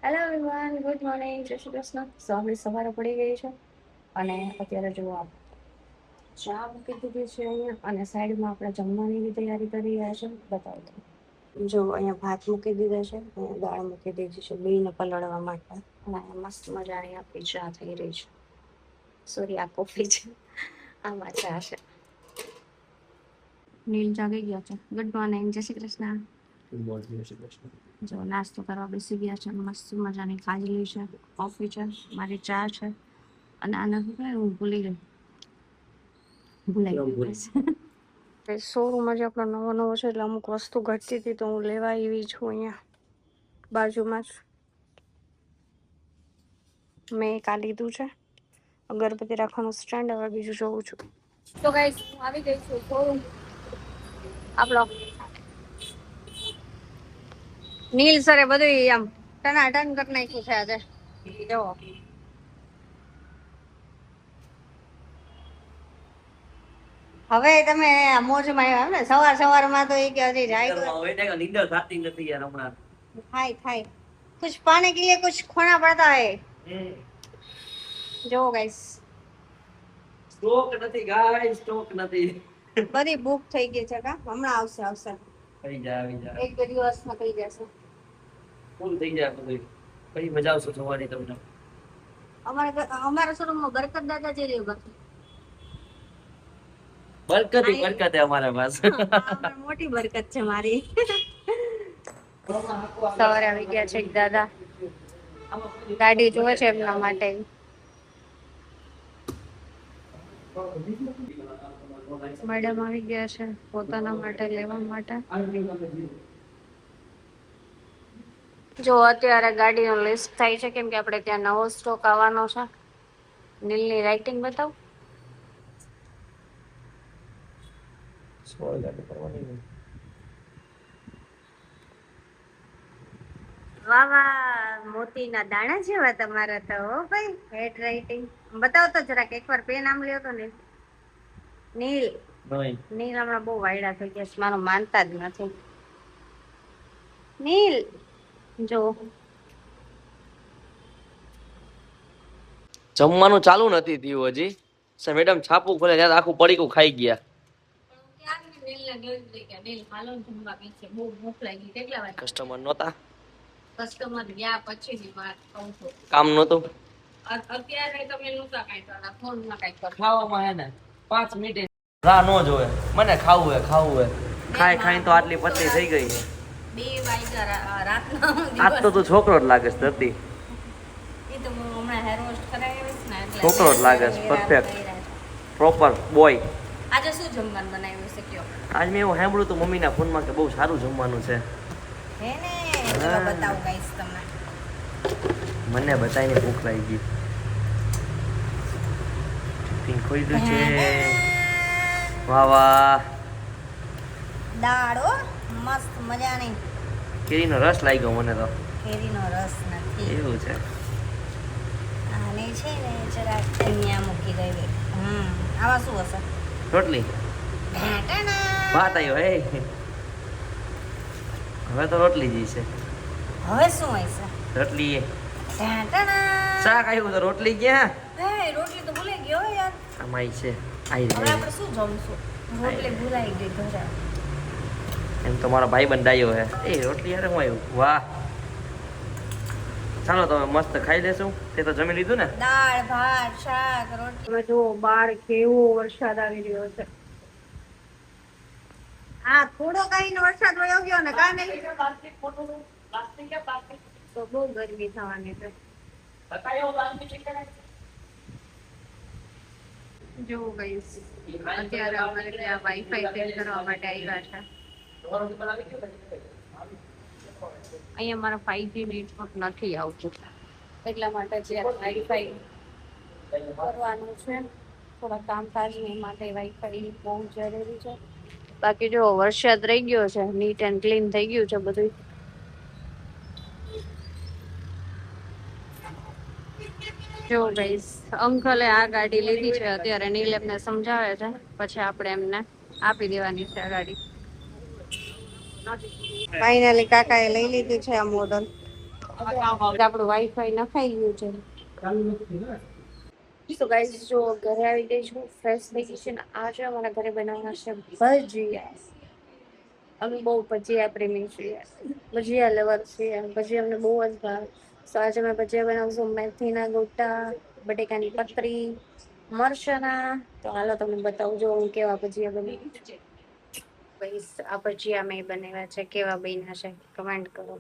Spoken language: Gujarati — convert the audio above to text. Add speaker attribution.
Speaker 1: હેલો એવરીવન, ગુડ મોર્નિંગ, જય શ્રી કૃષ્ણ. આપણી સવારે પડી ગઈ છે અને અત્યારે જો આપ ચા મૂકી દીધી છે અહીંયા અને સાઈડમાં આપણે જમવાની બી તૈયારી કરી રહ્યા છે. બતાવો તો. જો અહીંયા ભાત મૂકી દીધા છે, અહીંયા દાળ મૂકી દીધી છે બેયને પલળવા માટે અને અહીંયા મસ્ત મજાની આપણી ચા થઈ રહી છે. સોરી, આ કોફી છે, આમાં ચા છે. નીલ જાગી ગયા છે. ગુડ મોર્નિંગ, જય શ્રી કૃષ્ણ. ગુડ મોર્નિંગ, જય શ્રી કૃષ્ણ. જો નાસ્તો કરવા બેસી ગયા છે, મસ્ત મજાની ખાજલી છે, કોફી છે, મારી ચા છે અને આને શું કહે હું ભૂલાઈ ગઈ. શોરૂમ જ આપણો નવો નવો છે એટલે અમુક વસ્તુ ઘટતી હતી તો હું લેવા આવી છું. અહીંયા બાજુમાં જ મેં એક આ લીધું છે અગરબત્તી રાખવાનું સ્ટેન્ડ. હવે બીજું જોઉં છું. તો ગાઈસ હું આવી ગઈ છું શોરૂમ આપણો. નીલ સરે બધું આમ ટનાટન કરી નાખ્યું છે આજે. જો હવે તમે મોજમાં આવ્યા ને સવાર સવારમાં તો એ કે હજી જાય નીંદર થતી નથી યાર હમણાં. થાય कुछ पाने के लिए कुछ खोना पड़ता है. જો ગાઈસ સ્ટોક નથી ગાઈસ, સ્ટોક નથી. બધી બુક થઈ ગઈ છે કા હમણાં આવશે થઈ જાય એક બે દિવસમાં થઈ જશે. ફૂલ થઈ જાય બધું. પછી મજા આવશે જોવાની તમને. અમારા શોરૂમમાં બરકત દાદા જે રહ્યો બાકી બરકત હે અમારા પાસે. મોટી બરકત છે મારી. સવારે આવી ગયા છે દાદા, ગાડી જોવે છે એમના માટે. મેડમ આવી ગયા છે પોતાના માટે લેવા માટે. જો અત્યારે ગાડીનો લિસ્ટ થાય છે કેમ કે આપણે ત્યાં નવો સ્ટોક આવવાનો છે. નીલની રાઇટિંગ બતાવ. વાહ વાહ, મોતીના દાણા જેવા તમારા તો હો ભાઈ. હેડ રાઇટિંગ બતાવો તો જરાક, એકવાર પેન આમ લ્યો તો. નીલ હમણાં બહુ વાયડા થઈ ગયા છે, મારું માનતા જ નથી. નીલ જો
Speaker 2: જમવાનું ચાલુ નથી થયું હજી. મેડમ છાપું ખોલે ત્યારે આખું પડીકું ખાઈ ગયા. કસ્ટમર નહોતા,
Speaker 1: કસ્ટમર ગયા પછી ની વાત કહું છું.
Speaker 2: કામ નહોતું.
Speaker 1: અત્યારે તમે નહોતા કાંઈ કરતા, ફોનમાં કાંઈ કરતા.
Speaker 2: ખાવામાં હે ને 5 મિનિટ રાહ ન જોવે. મને ખાવું હે ખાઈ તો આટલી પતલી થઈ ગઈ છે.
Speaker 1: 2 વાગ્યા રાતના.
Speaker 2: આજ તો તું છોકરો જ લાગે છે ધરતી.
Speaker 1: એ તો હું હમણાં હેર વોશ કરાવીશ ને એટલે
Speaker 2: છોકરો જ લાગે છે, પરફેક્ટ પ્રોપર બોય.
Speaker 1: આજે શું જમવાનું બનાવ્યું છે કયો?
Speaker 2: આજ મેં એવું સાંભળ્યું હતું મમ્મીના ફોનમાં કે બહુ સારું જમવાનું છે.
Speaker 1: હે ને ચલો બતાવું ગાઈસ તમને.
Speaker 2: મને બતાવીને ભૂખ લાગી ગઈ. ટિફિન ખોલ્યું છે. વાહ વાહ,
Speaker 1: દાળ હો મસ્ત મજાની.
Speaker 2: કેરીનો રસ લાગ્યો મને તો.
Speaker 1: કેરીનો રસ નથી,
Speaker 2: એવું છે.
Speaker 1: આને છે ને જરાક અહીંયા મૂકી દેવી. આમાં શું હશે?
Speaker 2: રોટલી ભાત આવ્યો. હે હવે તો રોટલી જ છે.
Speaker 1: હવે શું હશે?
Speaker 2: રોટલી શાક આવ્યું તો રોટલી ક્યાં?
Speaker 1: રોટલી તો ભૂલાઈ ગયો યાર.
Speaker 2: આમાં છે
Speaker 1: હવે આપણે શું જમશું? રોટલી ભૂલાઈ ગઈ ઘરે.
Speaker 2: એમ તો મારો ભાઈ બંધાયો હે. એ રોટલી યાર હું આવ્યું. વાહ, ચાલો તમે મસ્ત ખાઈ લેશું. તે તો જમી લીધું ને?
Speaker 1: દાળ ભાત શાક રોટલી. જો બાર કેવો વરસાદ આવી રહ્યો છે. હા થોડો કઈ વરસાદ વયો ગયો ને કાને તો બહુ ગરમી થવાની છે. જો ગાઈસ અત્યારે અમારે ત્યાં વાઈફાઈ સેટ કરવા માટે આવ્યા છે. અહીંયા મારા 5G નેટવર્ક નથી આવતું એટલા માટે જ્યારે વાઈફાઈ કરવાનું છે થોડા કામકાજની માટે વાઈફાઈ બહુ જરૂરી છે. બાકી જો વરસાદ રહી ગયો છે, નીટ એન્ડ ક્લીન થઈ ગયું છે બધું. જો ગાઈસ અંકલે આ ગાડી લીધી છે અત્યારે. નીલ એમને સમજાવે છે પછી આપણે એમને આપી દેવાની છે આ ગાડી. ફાઇનલી કાકાએ લઈ લીધું છે આ મોડલ. આપણું વાઈફાઈ નખાઈ ગયું છે. તો ગાઈસ જો ઘરે આવી ગઈ છું, ફ્રેશ થઈ ગઈ છે ને આજે અમારા ઘરે બનાવવાના છે ભજીયા. અમે બહુ ભજીયા પ્રેમી છીએ, ભજીયા લવર છીએ, ભજીયા અમને બહુ જ ભાવે. તો આજે અમે ભજીયા બનાવશું મેથીના ગોટા, બટેકાની પતરી, મરચાના. તો હાલો તમને બતાવું જો હું કેવા ભજીયા બનાવું છું. આ ભજીયા મેં બનાવ્યા છે, કેવા બન્યા છે કમેન્ટ કરો.